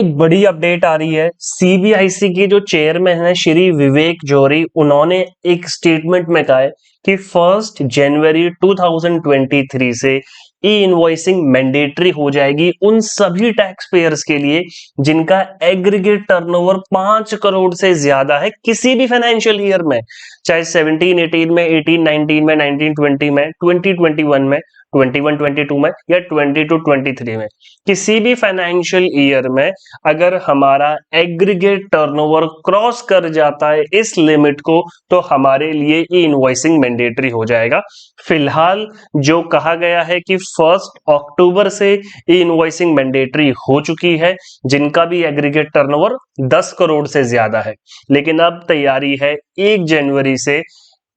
एक बड़ी अपडेट आ रही है। सीबीआईसी के जो चेयरमैन है श्री विवेक जौहरी, उन्होंने एक स्टेटमेंट में कहा है कि 1 जनवरी 2023 से ई इनवॉइसिंग मैंडेटरी हो जाएगी उन सभी टैक्स पेयर्स के लिए जिनका एग्रीगेट टर्नओवर 5 करोड़ से ज्यादा है किसी भी फाइनेंशियल ईयर में, चाहे 17-18 में, 18-19 में, 19-20 में, 20-21 में, 21-22 में या 22-23 में, किसी भी फाइनेंशियल ईयर में अगर हमारा एग्रीगेट टर्नओवर क्रॉस कर जाता है इस लिमिट को, तो हमारे लिए ई इनवॉइसिंग मैंडेटरी हो जाएगा। फिलहाल जो कहा गया है कि 1 अक्टूबर से ई इनवॉइसिंग मैंडेटरी हो चुकी है जिनका भी एग्रीगेट टर्नओवर 10 करोड़ से ज्यादा है, लेकिन अब तैयारी है 1 जनवरी से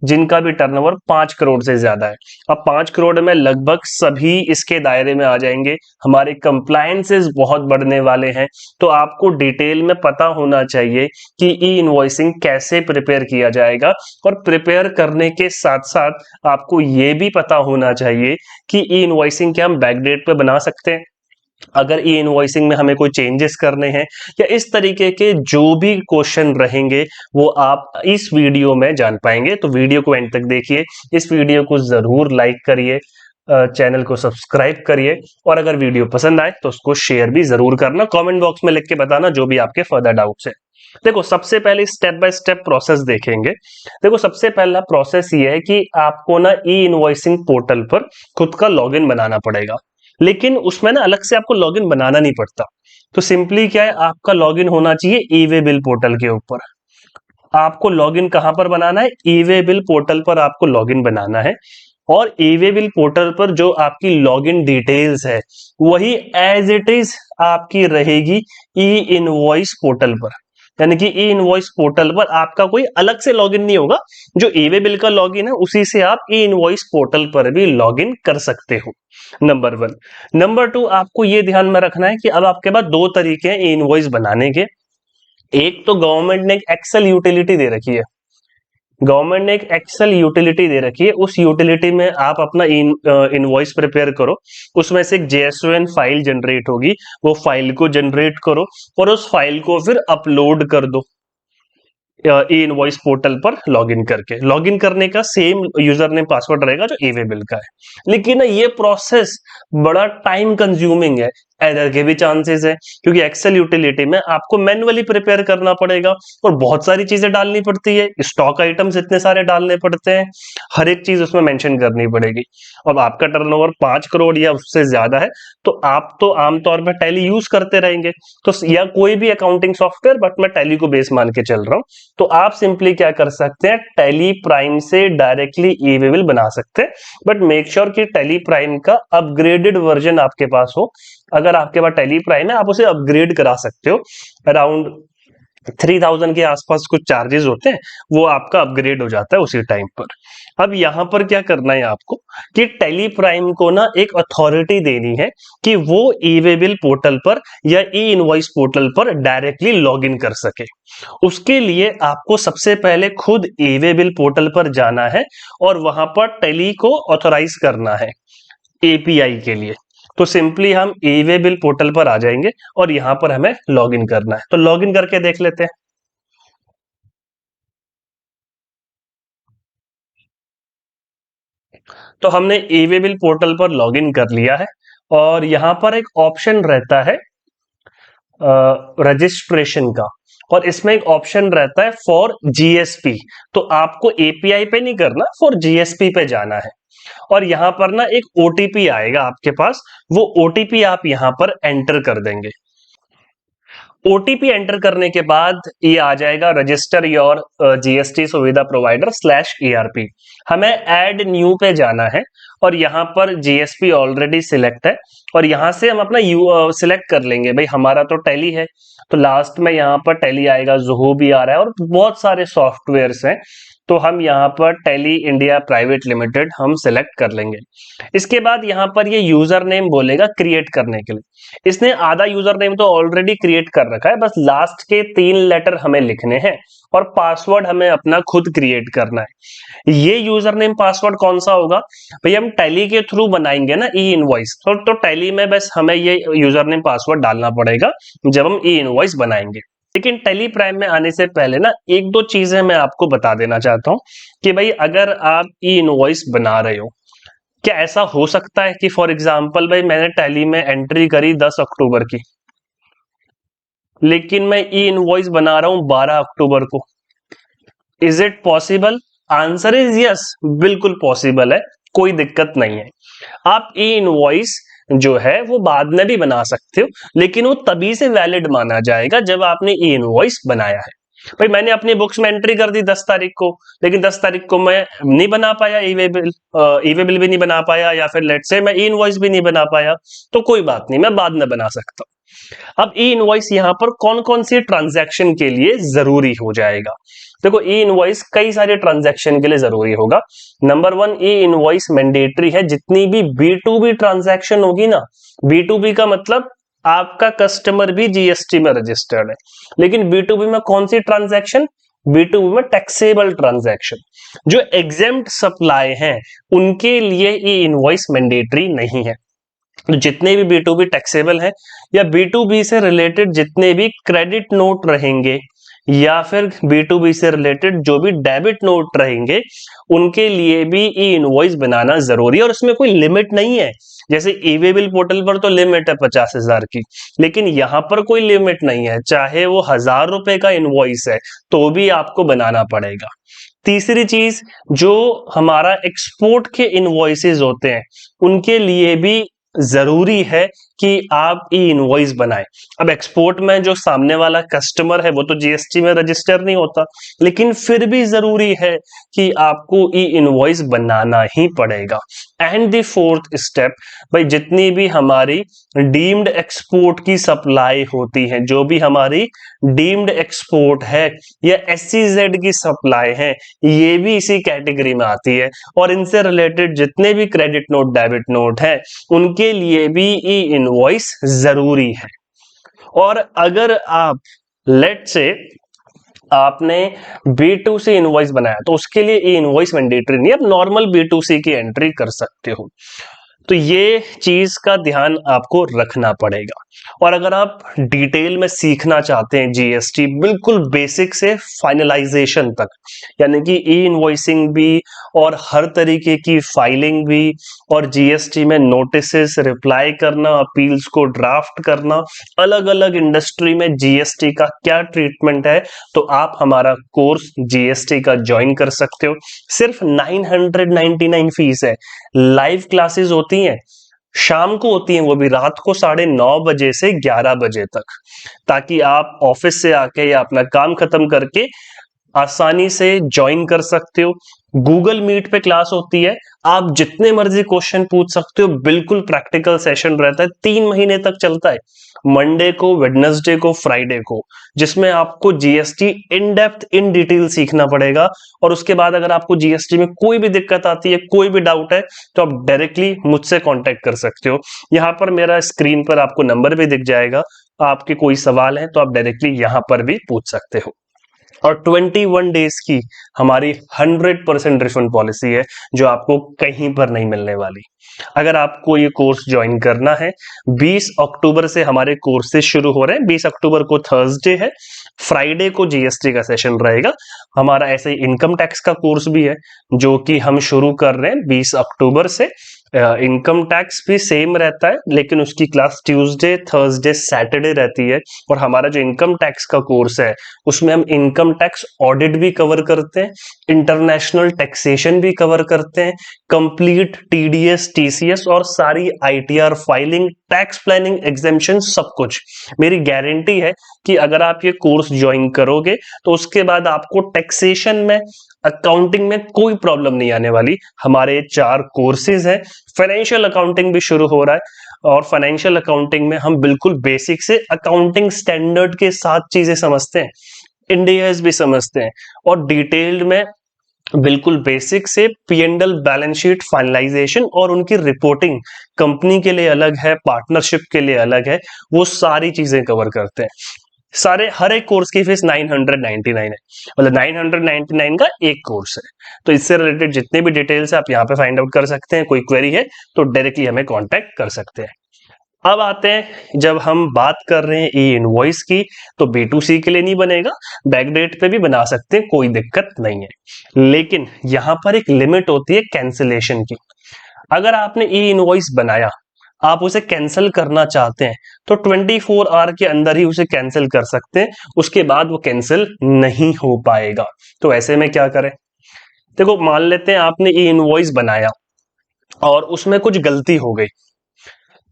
जिनका भी टर्नओवर 5 करोड़ से ज्यादा है। अब 5 करोड़ में लगभग सभी इसके दायरे में आ जाएंगे। हमारे कंप्लायंसेस बहुत बढ़ने वाले हैं, तो आपको डिटेल में पता होना चाहिए कि ई इनवॉइसिंग कैसे प्रिपेयर किया जाएगा, और प्रिपेयर करने के साथ साथ आपको यह भी पता होना चाहिए कि ई इनवॉइसिंग क्या हम बैकडेट पे बना सकते हैं, अगर ई इनवॉइसिंग में हमें कोई चेंजेस करने हैं, या इस तरीके के जो भी क्वेश्चन रहेंगे वो आप इस वीडियो में जान पाएंगे। तो वीडियो को एंड तक देखिए, इस वीडियो को जरूर लाइक करिए, चैनल को सब्सक्राइब करिए, और अगर वीडियो पसंद आए तो उसको शेयर भी जरूर करना। कमेंट बॉक्स में लिख के बताना जो भी आपके फर्दर डाउट्स है। देखो, सबसे पहले स्टेप बाय स्टेप प्रोसेस देखेंगे। देखो, सबसे पहला प्रोसेस ये है कि आपको ना ई इनवॉइसिंग पोर्टल पर खुद का लॉगिन बनाना पड़ेगा, लेकिन उसमें ना अलग से आपको लॉगिन बनाना नहीं पड़ता। तो सिंपली क्या है, आपका लॉगिन होना चाहिए ई वे बिल पोर्टल के ऊपर। आपको लॉगिन कहां पर बनाना है? ई वे बिल पोर्टल पर आपको लॉगिन बनाना है, और ई वे बिल पोर्टल पर जो आपकी लॉगिन डिटेल्स है वही एज इट इज आपकी रहेगी ई इनवॉइस पोर्टल पर। यानी कि ई इनवॉइस पोर्टल पर आपका कोई अलग से लॉगिन नहीं होगा, जो ई वे बिल का लॉगिन है उसी से आप ई इनवॉइस पोर्टल पर भी लॉगिन कर सकते हो। नंबर 1। नंबर 2, आपको ये ध्यान में रखना है कि अब आपके पास दो तरीके हैं ई इनवॉइस बनाने के। एक तो गवर्नमेंट ने एक एक्सेल यूटिलिटी दे रखी है। गवर्नमेंट ने एक एक्सेल यूटिलिटी दे रखी है, उस यूटिलिटी में आप अपना इनवॉइस प्रिपेयर करो। उसमें से एक जेएसओएन फाइल जनरेट होगी, वो फाइल को जनरेट करो और उस फाइल को फिर अपलोड कर दो ई इनवॉइस पोर्टल पर लॉगिन करके। लॉगिन करने का सेम यूजर नेम पासवर्ड रहेगा जो ई वे बिल का है, लेकिन ना ये प्रोसेस बड़ा टाइम कंज्यूमिंग है, एरर के भी चांसेस है, क्योंकि एक्सेल यूटिलिटी में आपको मैन्युअली प्रिपेयर करना पड़ेगा और बहुत सारी चीजें डालनी पड़ती है। स्टॉक आइटम्स इतने सारे डालने पड़ते हैं, हर एक चीज उसमें मेंशन करनी पड़ेगी। अब आपका टर्नओवर 5 करोड़ या उससे ज्यादा है, तो आप तो आमतौर पर टैली यूज करते रहेंगे, तो या कोई भी अकाउंटिंग सॉफ्टवेयर, बट मैं टैली को बेस मान के चल रहा हूं। तो आप सिंपली क्या कर सकते हैं, टैली प्राइम से डायरेक्टली ई वे बिल बना सकते हैं, बट मेक श्योर कि टैली प्राइम का अपग्रेडेड वर्जन आपके पास हो। अगर आपके पास टैली प्राइम है, आप उसे अपग्रेड करा सकते हो। अराउंड 3000 के आसपास कुछ चार्जेस होते हैं, वो आपका अपग्रेड हो जाता है उसी टाइम पर। अब यहां पर क्या करना है आपको कि टैली प्राइम को ना एक अथॉरिटी देनी है कि वो ई वे बिल पोर्टल पर या ई इनवॉइस पोर्टल पर डायरेक्टली लॉगिन कर सके। उसके लिए आपको सबसे पहले खुद ई वे बिल पोर्टल पर जाना है और वहां पर टैली को ऑथराइज करना है एपीआई के लिए। तो सिंपली हम ई वे बिल पोर्टल पर आ जाएंगे और यहां पर हमें लॉगिन करना है। तो लॉगिन करके देख लेते हैं। तो हमने ई वे बिल पोर्टल पर लॉगिन कर लिया है, और यहां पर एक ऑप्शन रहता है रजिस्ट्रेशन का, और इसमें एक ऑप्शन रहता है फॉर जीएसपी। तो आपको एपीआई पे नहीं करना, फॉर जीएसपी पे जाना है, और यहां पर ना एक ओटीपी आएगा आपके पास, वो ओटीपी आप यहां पर एंटर कर देंगे। ओटीपी एंटर करने के बाद ये आ जाएगा रजिस्टर योर जीएसटी सुविधा प्रोवाइडर स्लैश ईआरपी। हमें ऐड न्यू पे जाना है, और यहाँ पर जीएसपी ऑलरेडी सिलेक्ट है, और यहाँ से हम अपना यू सिलेक्ट कर लेंगे। भाई हमारा तो टैली है, तो लास्ट में यहाँ पर टैली आएगा, ज़ोहो भी आ रहा है, और बहुत सारे सॉफ्टवेयर्स हैं। तो हम यहाँ पर टेली इंडिया प्राइवेट लिमिटेड हम सिलेक्ट कर लेंगे। इसके बाद यहाँ पर ये यूजर नेम बोलेगा क्रिएट करने के लिए। इसने आधा यूजर नेम तो ऑलरेडी क्रिएट कर रखा है, बस लास्ट के 3 लेटर हमें लिखने हैं और पासवर्ड हमें अपना खुद क्रिएट करना है। ये यूजर नेम पासवर्ड कौन सा होगा भाई, हम टैली के थ्रू बनाएंगे ना ई इनवॉइस, तो टैली में बस हमें ये यूजर नेम पासवर्ड डालना पड़ेगा जब हम ई इनवॉइस बनाएंगे। लेकिन टेली प्राइम में आने से पहले ना एक दो चीजें मैं आपको बता देना चाहता हूं कि भाई अगर आप ई इनवॉइस बना रहे हो, क्या ऐसा हो सकता है कि फॉर एग्जांपल भाई मैंने टैली में एंट्री करी 10 अक्टूबर की, लेकिन मैं ई इनवॉइस बना रहा हूं 12 अक्टूबर को, is it possible? Answer is yes, बिल्कुल पॉसिबल है, कोई दिक्कत नहीं है। आप ई इनवॉइस जो है वो बाद में भी बना सकते हो, लेकिन वो तभी से वैलिड माना जाएगा जब आपने ई इनवॉइस बनाया है। भाई मैंने अपनी बुक्स में एंट्री कर दी 10 तारीख को, लेकिन 10 तारीख को मैं नहीं बना पाया ई वे बिल भी नहीं बना पाया, या फिर लेट्स से मैं ई इनवॉइस भी नहीं बना पाया, तो कोई बात नहीं, मैं बाद में बना सकता हूं। अब ई इनवॉइस यहां पर कौन कौन सी ट्रांजैक्शन के लिए जरूरी हो जाएगा? देखो ई इनवॉइस कई सारे ट्रांजैक्शन के लिए जरूरी होगा। नंबर 1, ई इनवॉइस मैंडेटरी है। जितनी भी B2B ट्रांजैक्शन होगी ना, B2B का मतलब आपका कस्टमर भी जीएसटी में रजिस्टर्ड है, लेकिन B2B में कौन सी ट्रांजैक्शन? B2B में टैक्सेबल ट्रांजैक्शन। जो एग्जेम्प्ट सप्लाई हैं उनके लिए ई इनवॉइस मैंडेटरी नहीं है। तो जितने भी B2B टैक्सेबल हैं या B2B से रिलेटेड जितने भी क्रेडिट नोट रहेंगे या फिर B2B से रिलेटेड जो भी डेबिट नोट रहेंगे, उनके लिए भी ई इनवॉइस बनाना जरूरी है। और इसमें कोई लिमिट नहीं है, जैसे ई वे बिल पोर्टल पर तो लिमिट है 50,000 की, लेकिन यहां पर कोई लिमिट नहीं है, चाहे वो 1,000 रुपए का इनवॉइस है तो भी आपको बनाना पड़ेगा। तीसरी चीज, जो हमारा एक्सपोर्ट के इनवॉइसेस होते हैं उनके लिए भी जरूरी है कि आप ई इनवॉइस बनाएं। अब एक्सपोर्ट में जो सामने वाला कस्टमर है वो तो जीएसटी में रजिस्टर नहीं होता, लेकिन फिर भी जरूरी है कि आपको ई इनवॉइस बनाना ही पड़ेगा। एंड द फोर्थ स्टेप, भाई जितनी भी हमारी डीम्ड एक्सपोर्ट की सप्लाई होती है, जो भी हमारी डीम्ड एक्सपोर्ट है या SEZ की सप्लाई है, ये भी इसी कैटेगरी में आती है। और इनसे रिलेटेड जितने भी क्रेडिट नोट डेबिट नोट है उनके लिए भी ई इनवॉइस जरूरी है। और अगर आप लेट से आपने B2C इनवॉइस बनाया तो उसके लिए ई इनवॉइस मैंडेटरी नहीं है, आप नॉर्मल B2C की एंट्री कर सकते हो। तो ये चीज का ध्यान आपको रखना पड़ेगा। और अगर आप डिटेल में सीखना चाहते हैं जीएसटी बिल्कुल बेसिक से फाइनलाइजेशन तक, यानी कि ई इनवॉइसिंग भी और हर तरीके की फाइलिंग भी, और जीएसटी में नोटिसेस रिप्लाई करना, अपील्स को ड्राफ्ट करना, अलग अलग इंडस्ट्री में जीएसटी का क्या ट्रीटमेंट है, तो आप हमारा कोर्स जीएसटी का ज्वाइन कर सकते हो। सिर्फ 999 फीस है। लाइव क्लासेस होती हैं, शाम को होती हैं, वो भी रात को 9:30 बजे से 11 बजे तक, ताकि आप ऑफिस से आके या अपना काम खत्म करके आसानी से ज्वाइन कर सकते हो। गूगल मीट पे क्लास होती है, आप जितने मर्जी क्वेश्चन पूछ सकते हो, बिल्कुल प्रैक्टिकल सेशन रहता है, 3 महीने तक चलता है, मंडे को, वेडनेसडे को, फ्राइडे को, जिसमें आपको GST in depth in detail सीखना पड़ेगा। और उसके बाद अगर आपको जीएसटी में कोई भी दिक्कत आती है, कोई भी डाउट है, तो आप डायरेक्टली मुझसे कांटेक्ट कर सकते हो। यहाँ पर मेरा स्क्रीन पर आपको नंबर भी दिख जाएगा, आपके कोई सवाल है तो आप डायरेक्टली यहाँ पर भी पूछ सकते हो। और 21 डेज की हमारी 100% रिफंड पॉलिसी है, जो आपको कहीं पर नहीं मिलने वाली। अगर आपको ये कोर्स ज्वाइन करना है, 20 अक्टूबर से हमारे कोर्सेज शुरू हो रहे हैं। 20 अक्टूबर को थर्सडे है, फ्राइडे को जीएसटी का सेशन रहेगा। हमारा ऐसे ही इनकम टैक्स का कोर्स भी है जो कि हम शुरू कर रहे हैं 20 अक्टूबर से। इनकम टैक्स भी सेम रहता है, लेकिन उसकी क्लास ट्यूसडे, थर्सडे, सैटरडे रहती है। और हमारा जो इनकम टैक्स का कोर्स है उसमें हम इनकम टैक्स ऑडिट भी कवर करते हैं, इंटरनेशनल टैक्सेशन भी कवर करते हैं, कंप्लीट टीडीएस, टीसीएस और सारी ITR filing, tax planning, exemption, सब कुछ। मेरी गारंटी है कि अगर आप ये कोर्स ज्वाइन करोगे तो उसके बाद आपको टैक्सेशन में, अकाउंटिंग में कोई प्रॉब्लम नहीं आने वाली। हमारे 4 कोर्सेज हैं। फाइनेंशियल अकाउंटिंग भी शुरू हो रहा है, और फाइनेंशियल अकाउंटिंग में हम बिल्कुल बेसिक से अकाउंटिंग स्टैंडर्ड के साथ चीजें समझते हैं, इंडियाज भी समझते हैं, और डिटेल्ड में बिल्कुल बेसिक से P&L बैलेंस शीट फाइनलाइजेशन और उनकी रिपोर्टिंग, कंपनी के लिए अलग है, पार्टनरशिप के लिए अलग है, वो सारी चीजें कवर करते हैं। सारे हर एक कोर्स की फीस 999 है, मतलब 999 का एक कोर्स है। तो इससे रिलेटेड जितने भी डिटेल्स है आप यहाँ पे फाइंड आउट कर सकते हैं। कोई क्वेरी है तो डायरेक्टली हमें कांटेक्ट कर सकते हैं। अब आते हैं, जब हम बात कर रहे हैं ई इनवॉइस की, तो B2C के लिए नहीं बनेगा, बैकडेट पे भी बना सकते हैं, कोई दिक्कत नहीं है। लेकिन यहां पर एक लिमिट होती है कैंसिलेशन की। अगर आपने ई इनवॉइस बनाया, आप उसे कैंसिल करना चाहते हैं, तो 24 आवर के अंदर ही उसे कैंसिल कर सकते हैं, उसके बाद वो कैंसिल नहीं हो पाएगा। तो ऐसे में क्या करें? देखो, मान लेते हैं आपने ई इनवॉइस बनाया और उसमें कुछ गलती हो गई,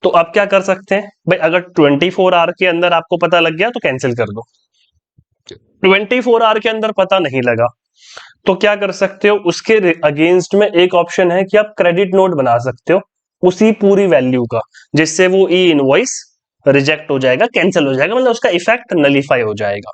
तो आप क्या कर सकते हैं भाई? अगर 24 आवर के अंदर आपको पता लग गया तो कैंसिल कर दो। 24 आवर के अंदर पता नहीं लगा तो क्या कर सकते हो? उसके अगेंस्ट में एक ऑप्शन है कि आप क्रेडिट नोट बना सकते हो उसी पूरी वैल्यू का, जिससे वो ई इनवॉइस रिजेक्ट हो जाएगा, कैंसिल हो जाएगा, मतलब उसका इफेक्ट नलीफाई हो जाएगा।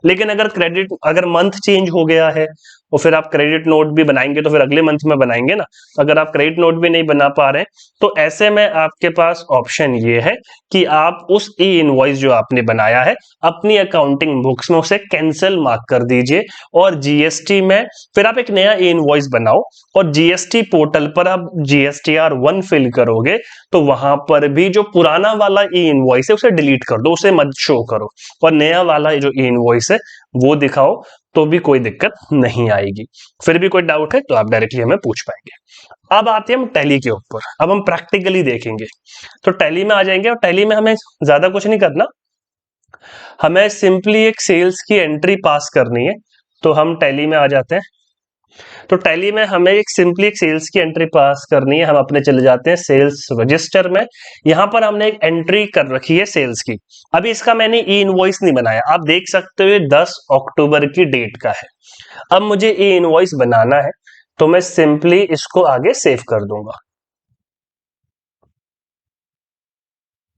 लेकिन अगर मंथ चेंज हो गया है और फिर आप क्रेडिट नोट भी बनाएंगे तो फिर अगले मंथ में बनाएंगे ना। अगर आप क्रेडिट नोट भी नहीं बना पा रहे हैं तो ऐसे में आपके पास ऑप्शन ये है कि आप उस ई इनवॉइस जो आपने बनाया है अपनी अकाउंटिंग बुक्स में उसे कैंसिल मार्क कर दीजिए, और जीएसटी में फिर आप एक नया ई इनवॉइस बनाओ और जीएसटी पोर्टल पर आप GSTR 1 फिल करोगे, तो वहां पर भी जो पुराना वाला ई इनवॉइस है उसे डिलीट कर दो, उसे मत शो करो, और नया वाला जो ई इनवॉइस है वो दिखाओ, तो भी कोई दिक्कत नहीं आएगी। फिर भी कोई डाउट है तो आप डायरेक्टली हमें पूछ पाएंगे। अब आते हैं हम टैली के ऊपर, अब हम प्रैक्टिकली देखेंगे। तो टैली में आ जाएंगे और टैली में हमें ज्यादा कुछ नहीं करना, हमें सिंपली एक सेल्स की एंट्री पास करनी है। तो हम टैली में आ जाते हैं। तो टैली में हमें एक सेल्स की एंट्री पास करनी है। हम अपने चले जाते हैं सेल्स रजिस्टर में। यहां पर हमने एक एंट्री कर रखी है सेल्स की। अभी इसका मैंने ई इनवॉइस नहीं बनाया, आप देख सकते हो 10 अक्टूबर की डेट का है। अब मुझे ई इनवॉइस बनाना है तो मैं सिंपली इसको आगे सेव कर दूंगा,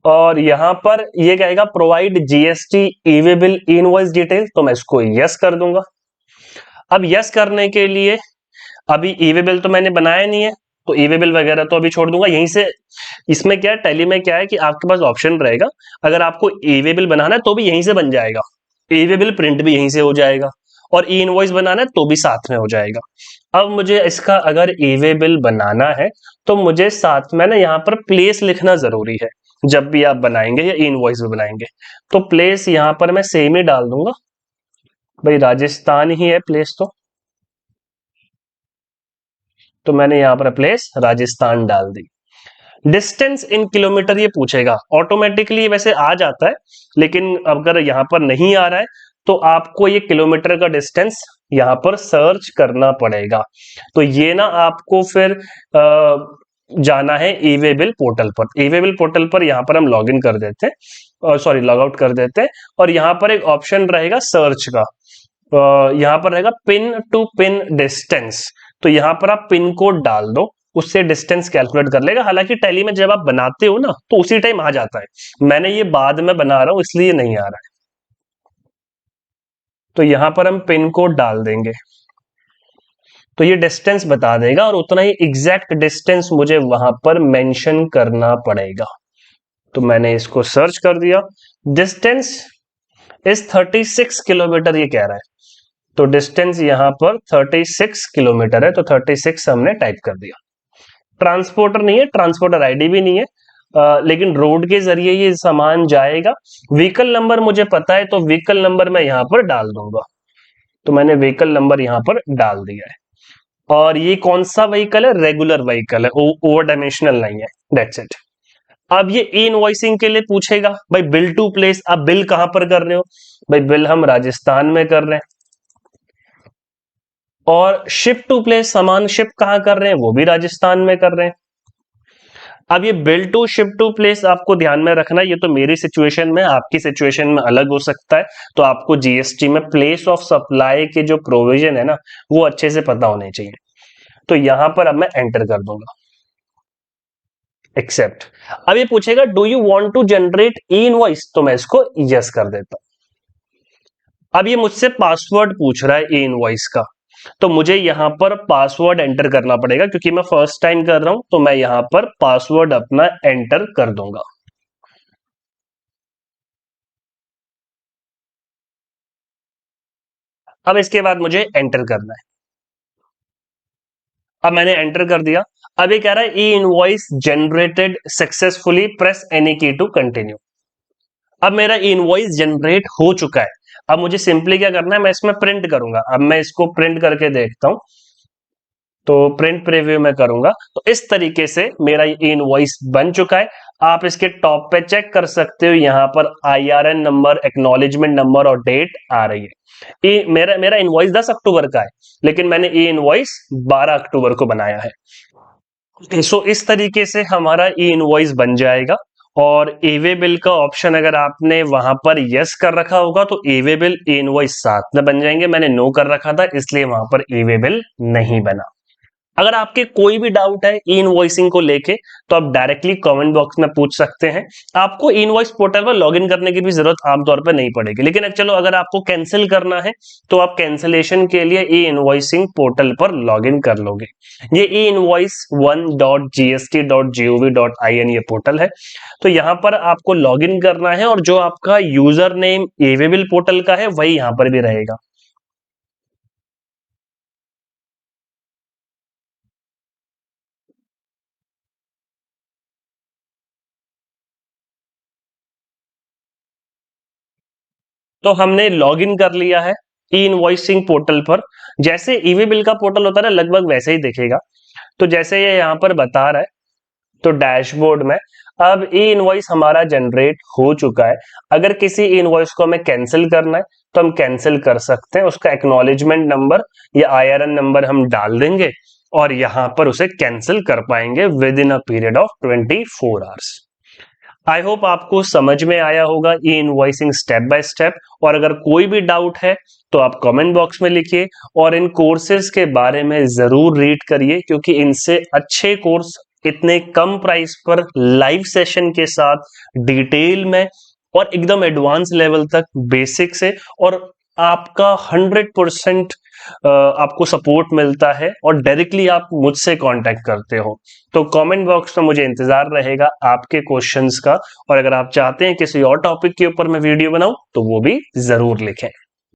और यहां पर ये कहेगा प्रोवाइड जीएसटी ई बिल इनवॉइस डिटेल, तो मैं इसको यस कर दूंगा। अब यस करने के लिए, अभी ईवे बिल तो मैंने बनाया नहीं है तो ईवे बिल वगैरह तो अभी छोड़ दूंगा यहीं से। इसमें क्या है, टैली में क्या है कि आपके पास ऑप्शन रहेगा, अगर आपको ईवे बिल बनाना है तो भी यहीं से बन जाएगा, ईवे बिल प्रिंट भी यहीं से हो जाएगा, और ई इनवॉइस बनाना है तो भी साथ में हो जाएगा। अब मुझे इसका अगर ईवे बिल बनाना है तो मुझे साथ में ना यहाँ पर प्लेस लिखना जरूरी है। जब भी आप बनाएंगे या ई इनवॉइस भी बनाएंगे तो प्लेस यहाँ पर मैं सेम ही डाल दूंगा, भाई राजस्थान ही है प्लेस, तो मैंने यहां पर प्लेस राजस्थान डाल दी। डिस्टेंस इन किलोमीटर ये पूछेगा, ऑटोमेटिकली वैसे आ जाता है, लेकिन अगर यहां पर नहीं आ रहा है तो आपको ये किलोमीटर का डिस्टेंस यहां पर सर्च करना पड़ेगा। तो ये ना आपको फिर जाना है ईवे बिल पोर्टल पर। ईवे बिल पोर्टल पर यहां पर हम लॉग इन कर देते हैं, सॉरी लॉग आउट कर देते हैं, और यहां पर एक ऑप्शन रहेगा सर्च का, यहां पर रहेगा पिन टू पिन डिस्टेंस। तो यहां पर आप पिन कोड डाल दो, उससे डिस्टेंस कैलकुलेट कर लेगा। हालांकि टैली में जब आप बनाते हो ना तो उसी टाइम आ जाता है, मैंने ये बाद में बना रहा हूं इसलिए नहीं आ रहा है। तो यहां पर हम पिन कोड डाल देंगे तो ये डिस्टेंस बता देगा, और उतना ही एग्जैक्ट डिस्टेंस मुझे वहां पर मेंशन करना पड़ेगा। तो मैंने इसको सर्च कर दिया, डिस्टेंस इज 36 किलोमीटर ये कह रहा है, तो डिस्टेंस यहां पर 36 किलोमीटर है, तो 36 हमने टाइप कर दिया। ट्रांसपोर्टर नहीं है, ट्रांसपोर्टर आईडी भी नहीं है, लेकिन रोड के जरिए ये सामान जाएगा। व्हीकल नंबर मुझे पता है तो व्हीकल नंबर मैं यहां पर डाल दूंगा, तो मैंने व्हीकल नंबर यहां पर डाल दिया है। और ये कौन सा व्हीकल है? रेगुलर व्हीकल है, ओवर डायमेंशनल नहीं है, दैट्स इट। अब ये ई इनवॉइसिंग के लिए पूछेगा भाई बिल टू प्लेस, आप बिल कहां पर कर रहे हो? भाई बिल हम राजस्थान में कर रहे हैं, और शिप टू प्लेस, सामान शिप कहां कर रहे हैं? वो भी राजस्थान में कर रहे हैं। अब ये bill to ship to place आपको ध्यान में रखना, ये तो मेरी सिचुएशन में, आपकी सिचुएशन में अलग हो सकता है, तो आपको जीएसटी में प्लेस ऑफ सप्लाई के जो प्रोविजन है ना वो अच्छे से पता होने चाहिए। तो यहां पर अब मैं एंटर कर दूंगा एक्सेप्ट। अब ये पूछेगा do you want to generate e invoice, तो मैं इसको यस कर देता हूं। अब ये मुझसे पासवर्ड पूछ रहा है ई इनवॉइस का, तो मुझे यहां पर पासवर्ड एंटर करना पड़ेगा, क्योंकि मैं फर्स्ट टाइम कर रहा हूं तो मैं यहां पर पासवर्ड अपना एंटर कर दूंगा। अब इसके बाद मुझे एंटर करना है। अब मैंने एंटर कर दिया। अब ये कह रहा है ई invoice generated successfully, press any की टू कंटिन्यू। अब मेरा इनवॉइस जनरेट हो चुका है। अब मुझे सिंपली क्या करना है, मैं इसमें प्रिंट करूंगा। अब मैं इसको प्रिंट करके देखता हूं, तो प्रिंट प्रीव्यू में करूंगा। तो इस तरीके से मेरा ये इनवॉइस बन चुका है। आप इसके टॉप पे चेक कर सकते हो, यहां पर IRN नंबर, एक्नॉलेजमेंट नंबर और डेट आ रही है। ये मेरा मेरा इनवॉइस 10 अक्टूबर का है, लेकिन मैंने ये इनवॉइस 12 अक्टूबर को बनाया है। सो इस तरीके से हमारा ई इनवॉइस बन जाएगा। और एवे बिल का ऑप्शन अगर आपने वहां पर यस कर रखा होगा तो एवे बिल ई इनवॉइस साथ में बन जाएंगे। मैंने नो कर रखा था, इसलिए वहां पर एवे बिल नहीं बना। अगर आपके कोई भी डाउट है ई इनवॉइसिंग को लेके, तो आप डायरेक्टली कमेंट बॉक्स में पूछ सकते हैं। आपको ई इनवॉइस पोर्टल पर लॉगिन करने की भी जरूरत आमतौर पर नहीं पड़ेगी, लेकिन अब चलो अगर आपको कैंसिल करना है तो आप कैंसिलेशन के लिए ई इनवॉइसिंग पोर्टल पर लॉगिन कर लोगे। ये ई इनवॉइस 1.gst.gov.in ये पोर्टल है। तो यहां पर आपको लॉगिन करना है, और जो आपका यूजर नेम एवेबिल पोर्टल का है वही यहां पर भी रहेगा। तो हमने लॉगिन कर लिया है ई इनवॉइसिंग पोर्टल पर। जैसे ईवी बिल का पोर्टल होता है ना, लगभग वैसे ही दिखेगा। तो जैसे ये यहाँ पर बता रहा है, तो डैशबोर्ड में अब ई इनवॉइस हमारा जनरेट हो चुका है। अगर किसी ई इनवॉइस को हमें कैंसिल करना है तो हम कैंसिल कर सकते हैं। उसका एक्नॉलेजमेंट नंबर या IRN नंबर हम डाल देंगे, और यहां पर उसे कैंसिल कर पाएंगे with in a period of 24 hours. I hope आपको समझ में आया होगा ई इनवॉइसिंग स्टेप बाय स्टेप। और अगर कोई भी डाउट है तो आप कमेंट बॉक्स में लिखिए, और इन कोर्सेज के बारे में जरूर रीड करिए, क्योंकि इनसे अच्छे कोर्स इतने कम प्राइस पर लाइव सेशन के साथ डिटेल में और एकदम एडवांस लेवल तक बेसिक से, और आपका 100% आपको सपोर्ट मिलता है, और डायरेक्टली आप मुझसे कांटेक्ट करते हो। तो कमेंट बॉक्स में मुझे इंतजार रहेगा आपके क्वेश्चंस का। और अगर आप चाहते हैं किसी और टॉपिक के ऊपर मैं वीडियो बनाऊं तो वो भी जरूर लिखें।